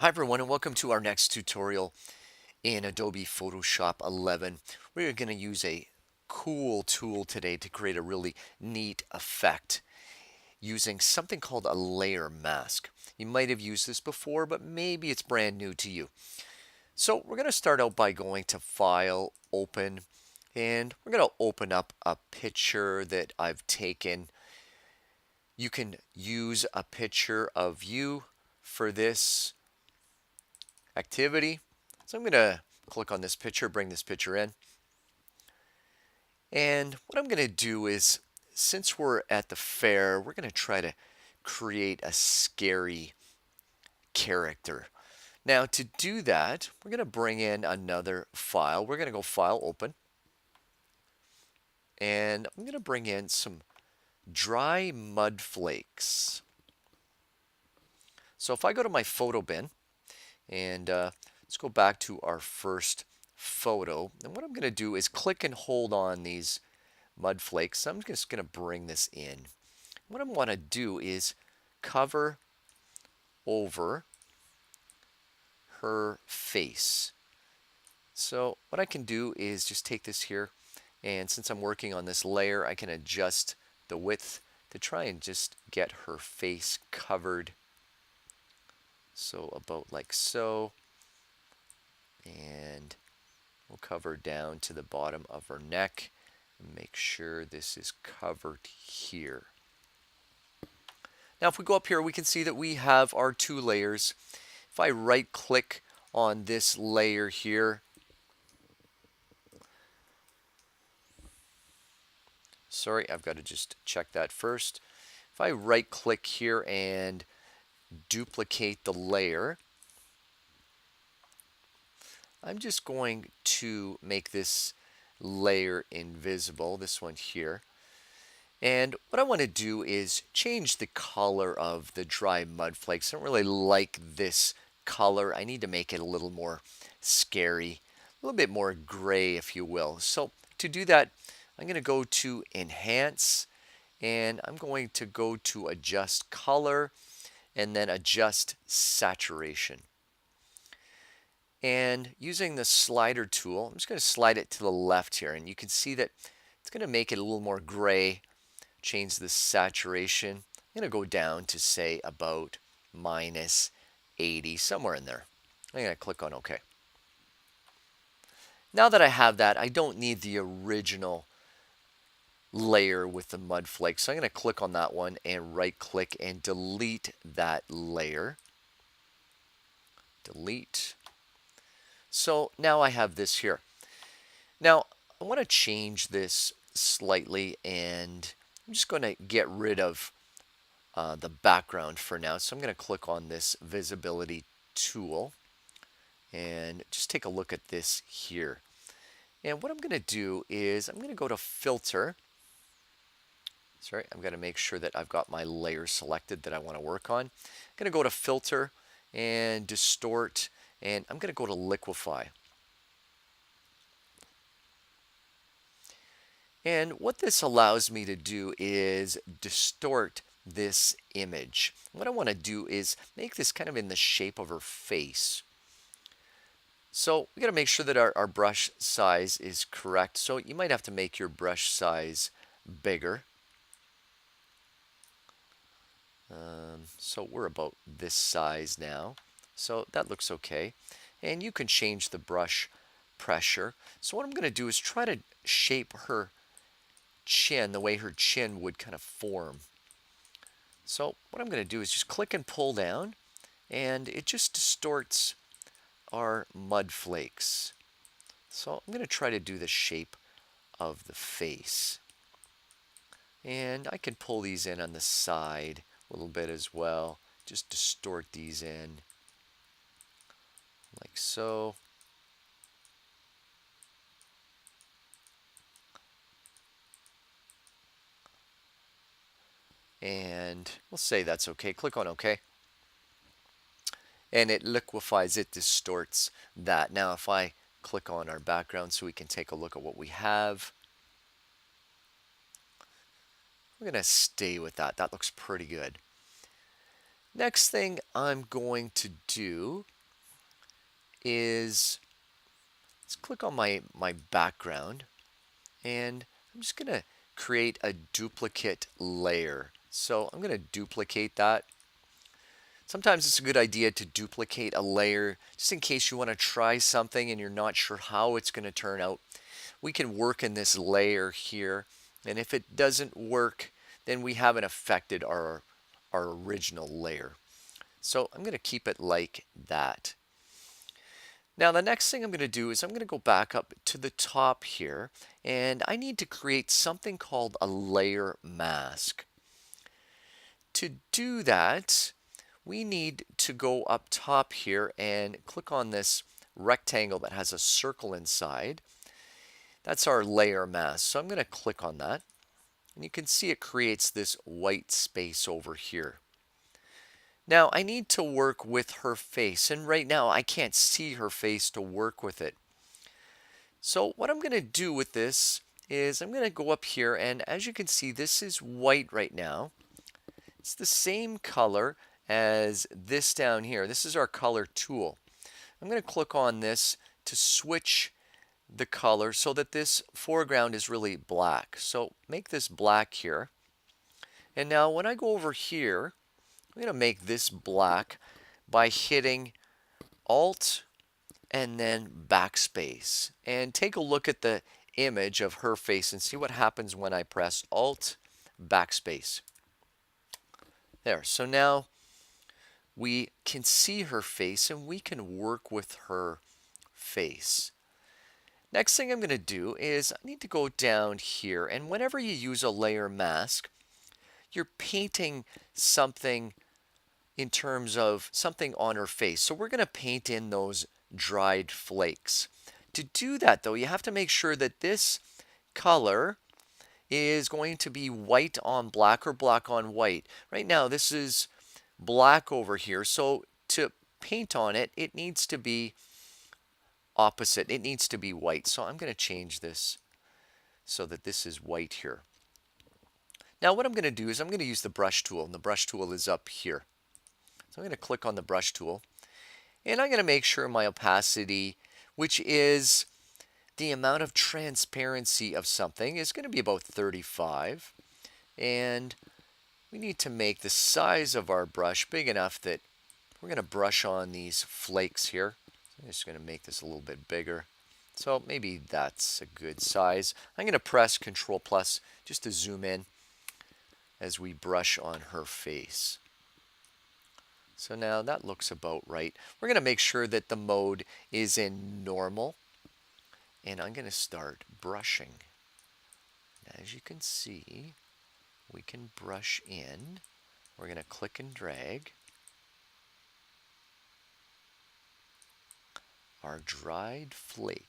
Hi everyone and welcome to our next tutorial in Adobe Photoshop 11. We're going to use a cool tool today to create a really neat effect using something called a layer mask. You might have used this before, but maybe it's brand new to you. So we're going to start out by going to File, Open, and we're going to open up a picture that I've taken. You can use a picture of you for this activity. So I'm going to click on this picture, bring this picture in. And what I'm going to do is, since we're at the fair, we're going to try to create a scary character. Now to do that, we're going to bring in another file. We're going to go File, Open. And I'm going to bring in some dry mud flakes. So if I go to my photo bin, and let's go back to our first photo. And what I'm going to do is click and hold on these mud flakes. I'm just going to bring this in. What I want to do is cover over her face. So what I can do is just take this here, and since I'm working on this layer, I can adjust the width to try and just get her face covered. So about like so. And we'll cover down to the bottom of her neck and make sure this is covered here. Now if we go up here, we can see that we have our two layers. If I right click on this layer here, sorry, I've got to just check that first. If I right click here and duplicate the layer, I'm just going to make this layer invisible, this one here. And what I want to do is change the color of the dry mud flakes. I don't really like this color. I need to make it a little more scary, a little bit more gray, if you will. So to do that, I'm going to go to Enhance, and I'm going to go to Adjust Color, and then Adjust Saturation. And using the slider tool, I'm just going to slide it to the left here, and you can see that it's going to make it a little more gray. Change the saturation. I'm going to go down to say about -80, somewhere in there. I'm going to click on OK. Now that I have that, I don't need the original layer with the mud flakes. So I'm going to click on that one and right click and delete that layer. Delete. So now I have this here. Now I want to change this slightly, and I'm just going to get rid of the background for now. So I'm going to click on this visibility tool and just take a look at this here. And what I'm going to do is I'm going to go to Filter. Sorry, I'm going to make sure that I've got my layer selected that I want to work on. I'm going to go to Filter and Distort, and I'm going to go to Liquify. And what this allows me to do is distort this image. What I want to do is make this kind of in the shape of her face. So we got to make sure that our brush size is correct. So you might have to make your brush size bigger. So we're about this size now. So that looks okay. And you can change the brush pressure. So what I'm going to do is try to shape her chin the way her chin would kind of form. So what I'm going to do is just click and pull down, and it just distorts our mud flakes. So I'm going to try to do the shape of the face. And I can pull these in on the side a little bit as well. Just distort these in like so. And we'll say that's okay. Click on OK. And it liquefies, it distorts that. Now if I click on our background so we can take a look at what we have, we're going to stay with that. That looks pretty good. Next thing I'm going to do is, let's click on my background, and I'm just going to create a duplicate layer. So I'm going to duplicate that. Sometimes it's a good idea to duplicate a layer just in case you want to try something and you're not sure how it's going to turn out. We can work in this layer here, and if it doesn't work, then we haven't affected our original layer. So I'm going to keep it like that. Now the next thing I'm going to do is I'm going to go back up to the top here, and I need to create something called a layer mask. To do that, we need to go up top here and click on this rectangle that has a circle inside. That's our layer mask. So I'm going to click on that, and you can see it creates this white space over here. Now I need to work with her face, and right now I can't see her face to work with it. So what I'm going to do with this is I'm going to go up here, and as you can see, this is white right now. It's the same color as this down here. This is our color tool. I'm going to click on this to switch the color so that this foreground is really black. So make this black here. And now when I go over here, I'm going to make this black by hitting Alt and then backspace. And take a look at the image of her face and see what happens when I press Alt backspace. There, so now we can see her face and we can work with her face. Next thing I'm going to do is I need to go down here, and whenever you use a layer mask, you're painting something in terms of something on her face. So we're going to paint in those dried flakes. To do that though, you have to make sure that this color is going to be white on black or black on white. Right now this is black over here, so to paint on it, it needs to be opposite. It needs to be white. So I'm going to change this so that this is white here. Now what I'm going to do is I'm going to use the brush tool, and the brush tool is up here. So I'm going to click on the brush tool, and I'm going to make sure my opacity, which is the amount of transparency of something, is going to be about 35. And we need to make the size of our brush big enough that we're going to brush on these flakes here. I'm just going to make this a little bit bigger. So maybe that's a good size. I'm going to press Control Plus just to zoom in as we brush on her face. So now that looks about right. We're going to make sure that the mode is in normal. And I'm going to start brushing. As you can see, we can brush in. We're going to click and drag our dried flake.